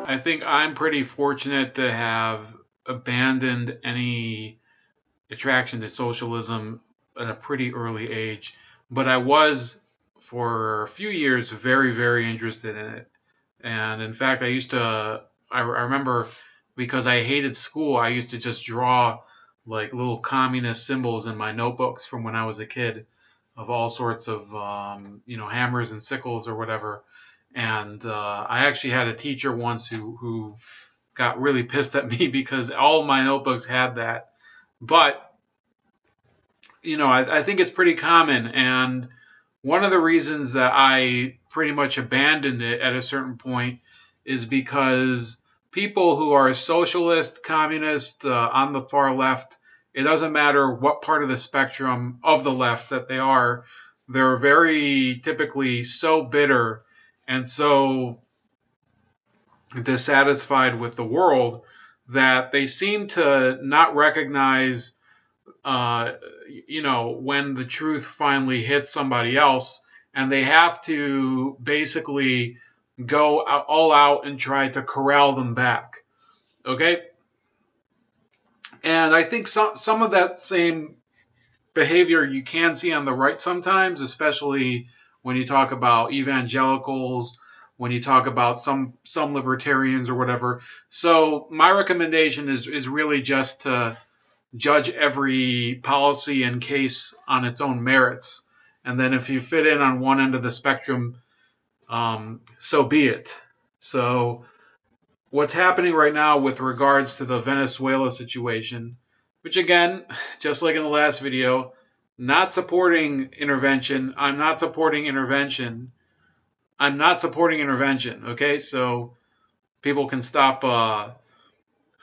I think I'm pretty fortunate to have abandoned any attraction to socialism at a pretty early age, but I was for a few years very, very interested in it. And in fact, I remember because I hated school, I used to just draw like little communist symbols in my notebooks from when I was a kid of all sorts of, hammers and sickles or whatever. And I actually had a teacher once who got really pissed at me because all my notebooks had that. But I think it's pretty common. And one of the reasons that I pretty much abandoned it at a certain point is because people who are socialist, communist, on the far left, it doesn't matter what part of the spectrum of the left that they are, they're very typically so bitter and so dissatisfied with the world that they seem to not recognize when the truth finally hits somebody else, and they have to basically go all out and try to corral them back. Okay? And I think some of that same behavior you can see on the right sometimes, especially when you talk about evangelicals, when you talk about some libertarians or whatever. So my recommendation is really just to judge every policy and case on its own merits. And then if you fit in on one end of the spectrum, so be it. So what's happening right now with regards to the Venezuela situation, which again, just like in the last video, not supporting intervention. I'm not supporting intervention. I'm not supporting intervention. Okay, so people can stop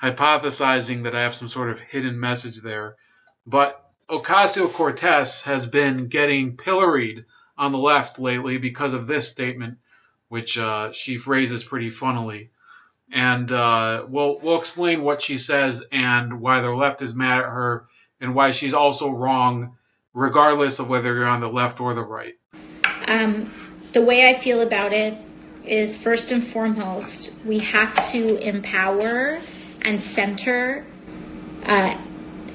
hypothesizing that I have some sort of hidden message there. But Ocasio-Cortez has been getting pilloried on the left lately because of this statement, which she phrases pretty funnily. And we'll explain what she says and why the left is mad at her and why she's also wrong, regardless of whether you're on the left or the right. The way I feel about it is, first and foremost, we have to empower and center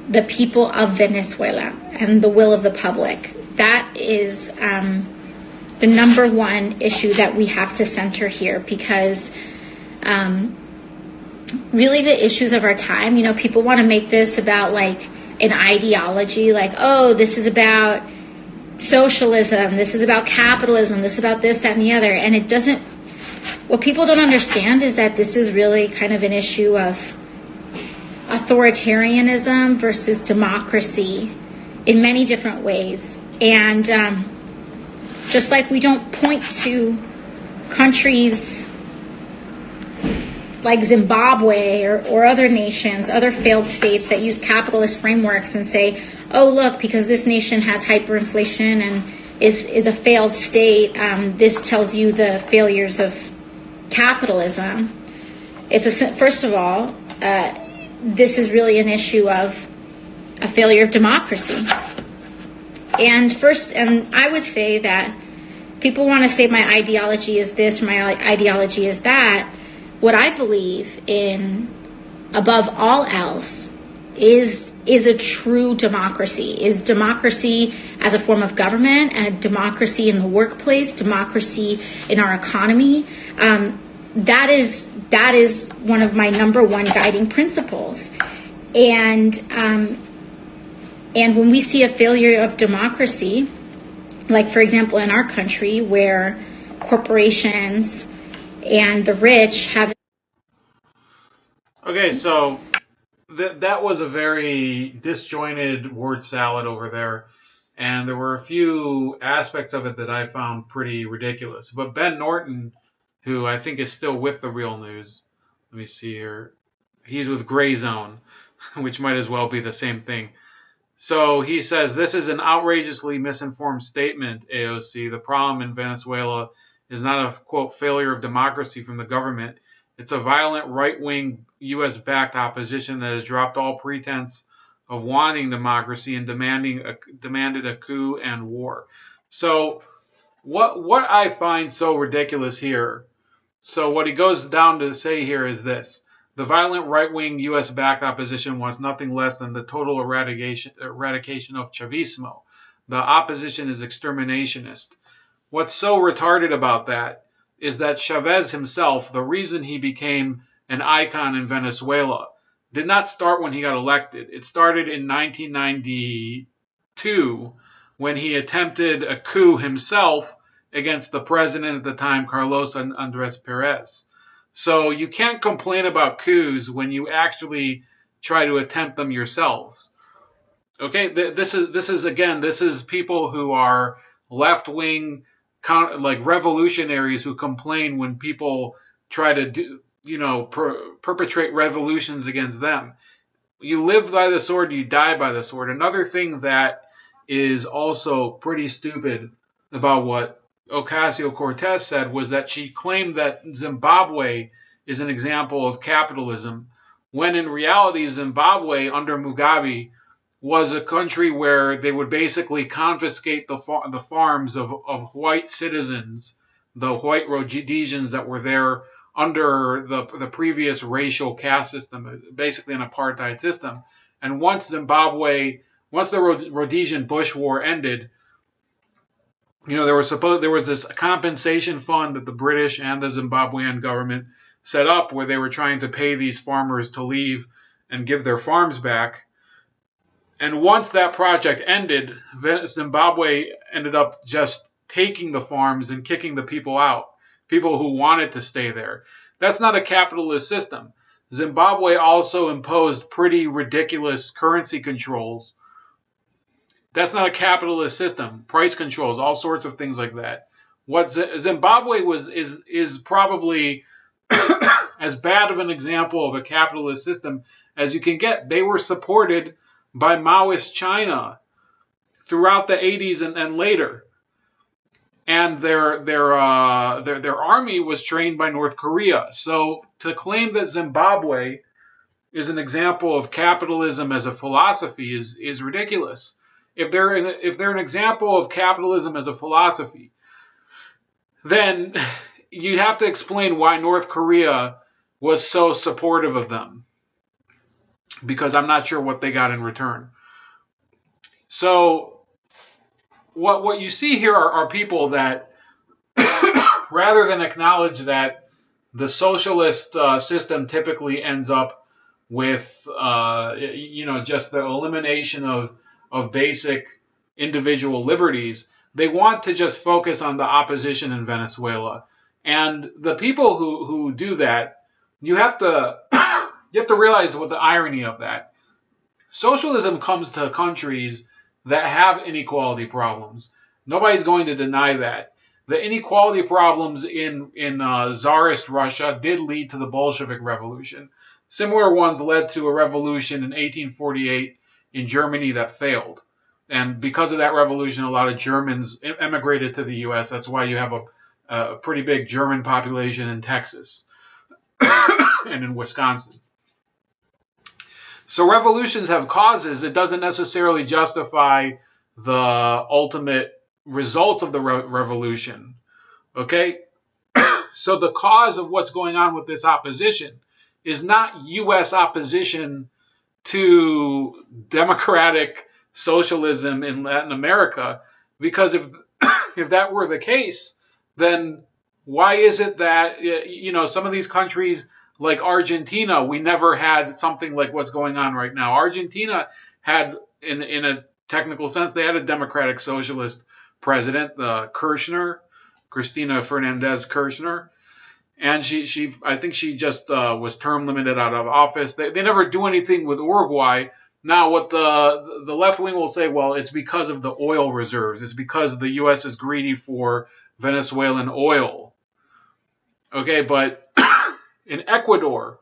the people of Venezuela and the will of the public. That is the number one issue that we have to center here, because really the issues of our time, people want to make this about like an ideology, like, oh, this is about socialism, this is about capitalism, this is about this, that, and the other. And it doesn't, what people don't understand is that this is really kind of an issue of authoritarianism versus democracy in many different ways. And just like we don't point to countries like Zimbabwe or other nations, other failed states that use capitalist frameworks and say, oh, look, because this nation has hyperinflation and is a failed state, this tells you the failures of capitalism. First of all, this is really an issue of a failure of democracy. And I would say that people want to say my ideology is this, or my ideology is that. What I believe in, above all else, is a true democracy, is democracy as a form of government, and democracy in the workplace, democracy in our economy. That is one of my number one guiding principles. And when we see a failure of democracy, like, for example, in our country, where corporations and the rich have... Okay, so that was a very disjointed word salad over there, and there were a few aspects of it that I found pretty ridiculous. But Ben Norton, who I think is still with The Real News, let me see here, he's with Gray Zone, which might as well be the same thing. So he says, this is an outrageously misinformed statement, AOC. The problem in Venezuela is not a, quote, failure of democracy from the government. It's a violent right-wing U.S.-backed opposition that has dropped all pretense of wanting democracy and demanded a coup and war. So what I find so ridiculous here, So what he goes down to say here is this. The violent right-wing U.S.-backed opposition wants nothing less than the total eradication of Chavismo. The opposition is exterminationist. What's so retarded about that is that Chavez himself, the reason he became an icon in Venezuela, did not start when he got elected. It started in 1992 when he attempted a coup himself against the president at the time, Carlos Andrés Perez. So you can't complain about coups when you actually try to attempt them yourselves. Okay, this is people who are left wing, like revolutionaries who complain when people try to perpetrate revolutions against them. You live by the sword, you die by the sword. Another thing that is also pretty stupid about what Ocasio-Cortez said was that she claimed that Zimbabwe is an example of capitalism, when in reality Zimbabwe under Mugabe was a country where they would basically confiscate the farms of white citizens, the white Rhodesians that were there under the previous racial caste system, basically an apartheid system. And once the Rhodesian Bush War ended, there was this compensation fund that the British and the Zimbabwean government set up where they were trying to pay these farmers to leave and give their farms back. And once that project ended, Zimbabwe ended up just taking the farms and kicking the people out, people who wanted to stay there. That's not a capitalist system. Zimbabwe also imposed pretty ridiculous currency controls. That's not a capitalist system. Price controls, all sorts of things like that. What Zimbabwe is probably as bad of an example of a capitalist system as you can get. They were supported by Maoist China throughout the 80s and later. And their army was trained by North Korea. So to claim that Zimbabwe is an example of capitalism as a philosophy is ridiculous. If they're an example of capitalism as a philosophy, then you have to explain why North Korea was so supportive of them, because I'm not sure what they got in return. So what you see here are people that rather than acknowledge that the socialist system typically ends up with just the elimination of basic individual liberties, they want to just focus on the opposition in Venezuela. And the people who do that, you have to realize what the irony of that. Socialism comes to countries that have inequality problems. Nobody's going to deny that. The inequality problems in Tsarist Russia did lead to the Bolshevik Revolution. Similar ones led to a revolution in 1848 in Germany that failed. And because of that revolution, a lot of Germans emigrated to the U.S. That's why you have a pretty big German population in Texas and in Wisconsin. So revolutions have causes. It doesn't necessarily justify the ultimate results of the revolution. Okay? So the cause of what's going on with this opposition is not U.S. opposition to democratic socialism in Latin America, because if that were the case, then why is it that some of these countries like Argentina, we never had something like what's going on right now. Argentina had, in a technical sense, they had a democratic socialist president, Cristina Fernandez Kirchner, and I think she just was term limited out of office. They never do anything with Uruguay. Now, what the left wing will say, well, it's because of the oil reserves. It's because the U.S. is greedy for Venezuelan oil. Okay, but in Ecuador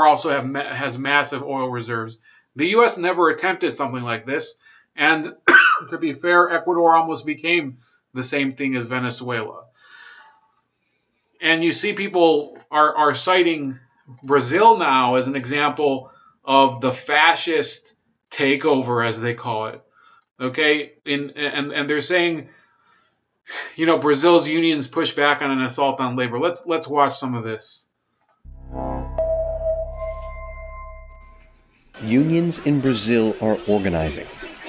also has massive oil reserves. The U.S. never attempted something like this, and to be fair, Ecuador almost became the same thing as Venezuela. And you see people are citing Brazil now as an example of the fascist takeover, as they call it. Okay, and they're saying Brazil's unions push back on an assault on labor. Let's watch some of this. Unions in Brazil are organizing.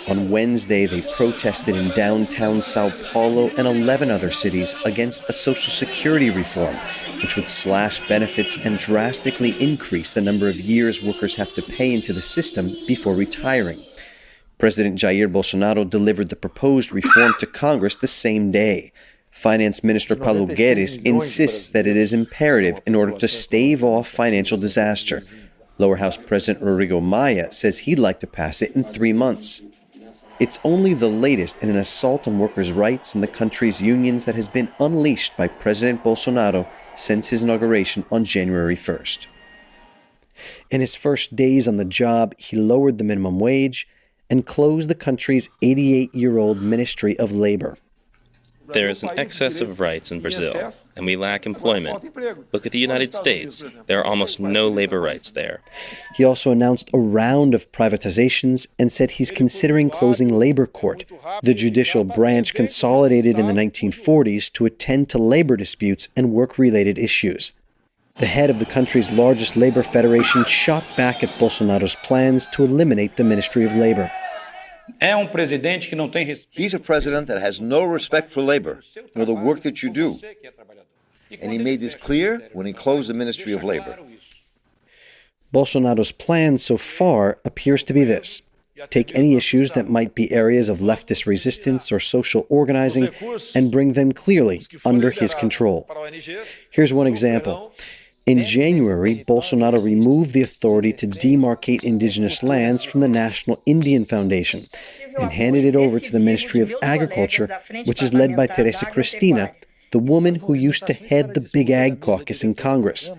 On Wednesday, they protested in downtown Sao Paulo and 11 other cities against a Social Security reform, which would slash benefits and drastically increase the number of years workers have to pay into the system before retiring. President Jair Bolsonaro delivered the proposed reform to Congress the same day. Finance Minister Paulo Guedes insists that it is imperative in order to stave off financial disaster. Lower House President Rodrigo Maia says he'd like to pass it in 3 months. It's only the latest in an assault on workers' rights in the country's unions that has been unleashed by President Bolsonaro since his inauguration on January 1st. In his first days on the job, he lowered the minimum wage and closed the country's 88-year-old Ministry of Labor. There is an excess of rights in Brazil, and we lack employment. Look at the United States. There are almost no labor rights there. He also announced a round of privatizations and said he's considering closing Labor Court, the judicial branch consolidated in the 1940s to attend to labor disputes and work-related issues. The head of the country's largest labor federation shot back at Bolsonaro's plans to eliminate the Ministry of Labor. He's a president that has no respect for labor, nor the work that you do. And he made this clear when he closed the Ministry of Labor. Bolsonaro's plan so far appears to be this: take any issues that might be areas of leftist resistance or social organizing and bring them clearly under his control. Here's one example. In January, Bolsonaro removed the authority to demarcate indigenous lands from the National Indian Foundation and handed it over to the Ministry of Agriculture, which is led by Teresa Cristina, the woman who used to head the Big Ag Caucus in Congress.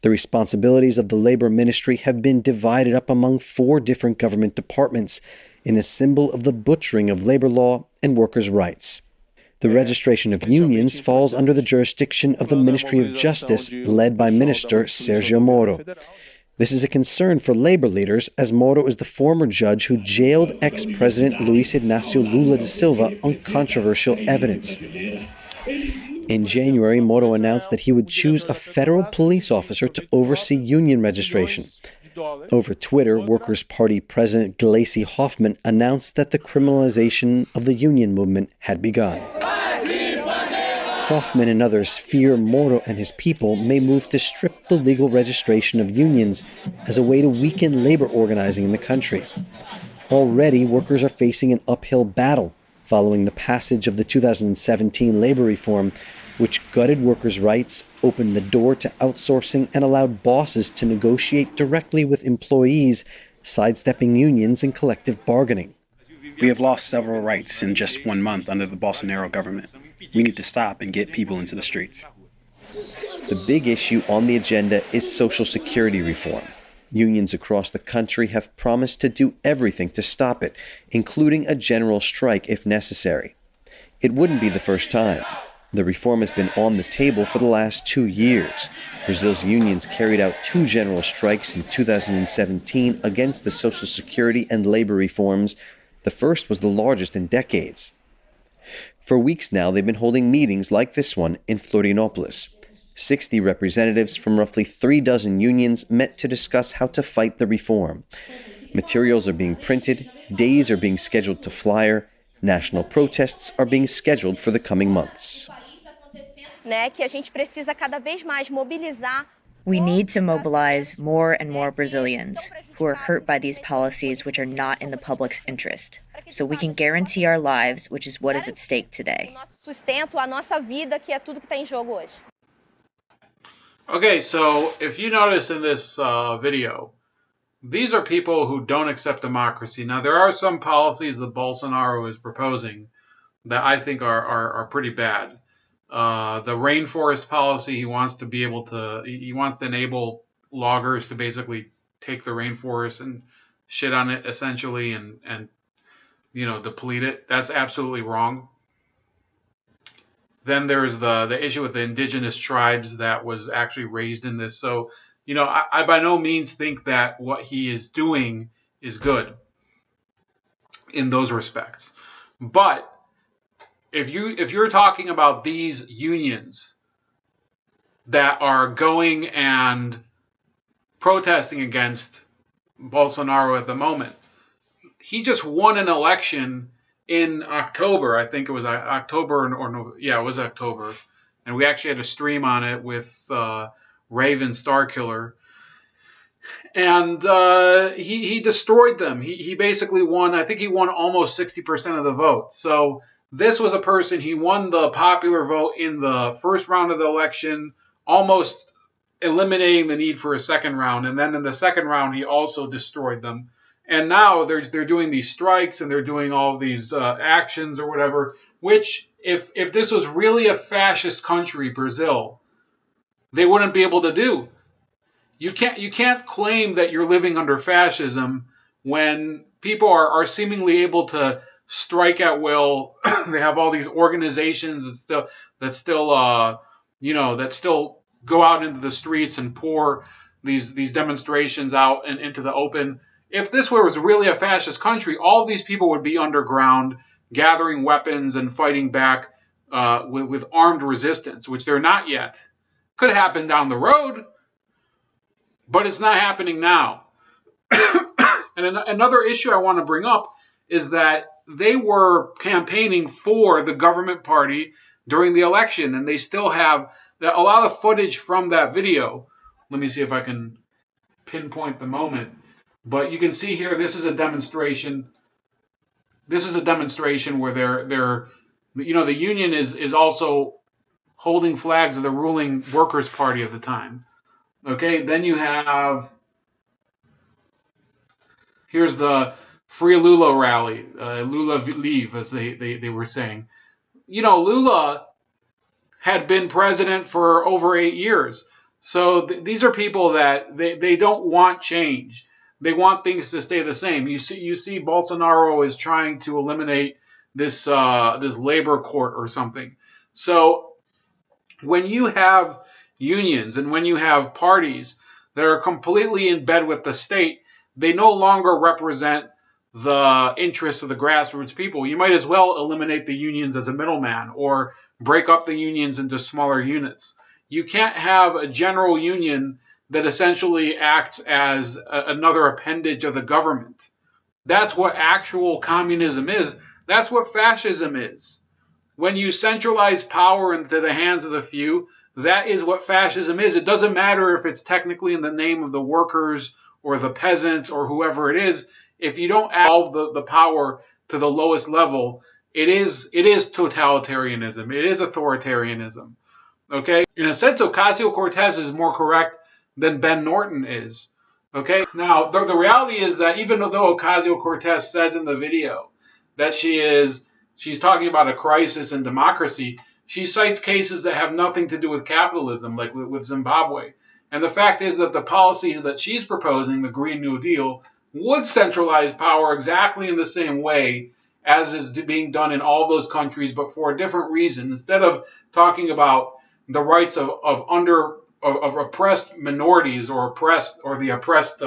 The responsibilities of the Labor Ministry have been divided up among 4 different government departments in a symbol of the butchering of labor law and workers' rights. The registration of unions falls under the jurisdiction of the Ministry of Justice, led by Minister Sergio Moro. This is a concern for labor leaders, as Moro is the former judge who jailed ex-President Luiz Inácio Lula da Silva on controversial evidence. In January, Moro announced that he would choose a federal police officer to oversee union registration. Over Twitter, Workers' Party President Gleisi Hoffmann announced that the criminalization of the union movement had begun. Hoffman and others fear Moro and his people may move to strip the legal registration of unions as a way to weaken labor organizing in the country. Already, workers are facing an uphill battle following the passage of the 2017 labor reform, which gutted workers' rights, opened the door to outsourcing, and allowed bosses to negotiate directly with employees, sidestepping unions and collective bargaining. We have lost several rights in just 1 month under the Bolsonaro government. We need to stop and get people into the streets. The big issue on the agenda is Social Security reform. Unions across the country have promised to do everything to stop it, including a general strike if necessary. It wouldn't be the first time. The reform has been on the table for the last 2 years. Brazil's unions carried out 2 general strikes in 2017 against the Social Security and labor reforms. The first was the largest in decades. For weeks now, they've been holding meetings like this one in Florianópolis. 60 representatives from roughly 36 unions met to discuss how to fight the reform. Materials are being printed, days are being scheduled to flyer, national protests are being scheduled for the coming months. We need to mobilize more and more Brazilians who are hurt by these policies which are not in the public's interest, so we can guarantee our lives, which is what is at stake today. Okay, so if you notice in this video, these are people who don't accept democracy. Now, there are some policies that Bolsonaro is proposing that I think are pretty bad. The rainforest policy, he wants to enable loggers to basically take the rainforest and shit on it essentially and deplete it. That's absolutely wrong. Then there's the issue with the indigenous tribes that was actually raised in this. So, I by no means think that what he is doing is good in those respects. But if you're talking about these unions that are going and protesting against Bolsonaro at the moment, he just won an election in October. I think it was October or no, yeah, it was October, and we actually had a stream on it with Raven Starkiller, and he destroyed them. He basically won. I think he won almost 60% of the vote. So this was a person, he won the popular vote in the first round of the election, almost eliminating the need for a second round. And then in the second round, he also destroyed them. And now they're doing these strikes and they're doing all these actions or whatever, which if this was really a fascist country, Brazil, they wouldn't be able to do. You can't claim that you're living under fascism when people are seemingly able to strike at will. They have all these organizations that still go out into the streets and pour these demonstrations out and into the open. If this was really a fascist country, all of these people would be underground, gathering weapons and fighting back with armed resistance, which they're not yet. Could happen down the road, but it's not happening now. And another issue I want to bring up is that they were campaigning for the government party during the election, and they still have a lot of footage from that video. Let me see if I can pinpoint the moment. But you can see here, this is a demonstration. This is a demonstration where they're the union is also holding flags of the ruling Workers' Party of the time. Okay, then you have, here's the Free Lula rally, Lula leave, as they were saying. Lula had been president for over 8 years. So these are people that they don't want change. They want things to stay the same. You see Bolsonaro is trying to eliminate this labor court or something. So when you have unions and when you have parties that are completely in bed with the state, they no longer represent the interests of the grassroots people. You might as well eliminate the unions as a middleman or break up the unions into smaller units. You can't have a general union that essentially acts as another appendage of the government. That's what actual communism is. That's what fascism is. When you centralize power into the hands of the few, that is what fascism is. It doesn't matter if it's technically in the name of the workers or the peasants or whoever it is. If you don't add all the power to the lowest level, it is totalitarianism. It is authoritarianism. Okay? In a sense, Ocasio-Cortez is more correct than Ben Norton is. Okay? Now, the reality is that even though Ocasio-Cortez says in the video that she's talking about a crisis in democracy, she cites cases that have nothing to do with capitalism, like with Zimbabwe. And the fact is that the policies that she's proposing, the Green New Deal, would centralize power exactly in the same way as is being done in all those countries, but for a different reason. Instead of talking about the rights of oppressed minorities or the oppressed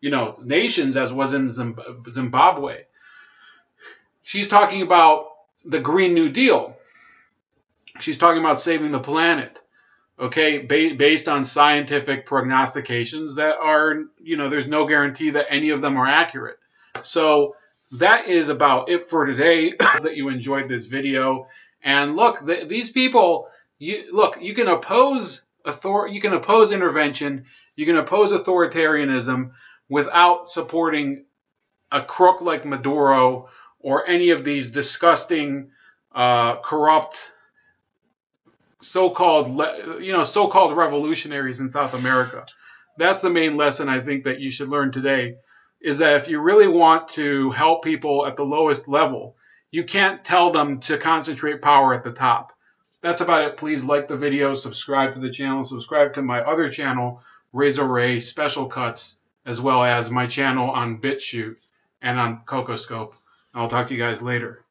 nations, as was in Zimbabwe, she's talking about the Green New Deal. She's talking about saving the planet, okay, based on scientific prognostications that are, there's no guarantee that any of them are accurate. So that is about it for today. That you enjoyed this video. And look, these people, you can oppose intervention, you can oppose authoritarianism without supporting a crook like Maduro or any of these disgusting, corrupt, so-called revolutionaries in South America. That's the main lesson I think that you should learn today, is that if you really want to help people at the lowest level, you can't tell them to concentrate power at the top. That's about it. Please like the video, subscribe to the channel, subscribe to my other channel, Razor Ray Special Cuts, as well as my channel on BitChute and on Cocoscope. I'll talk to you guys later.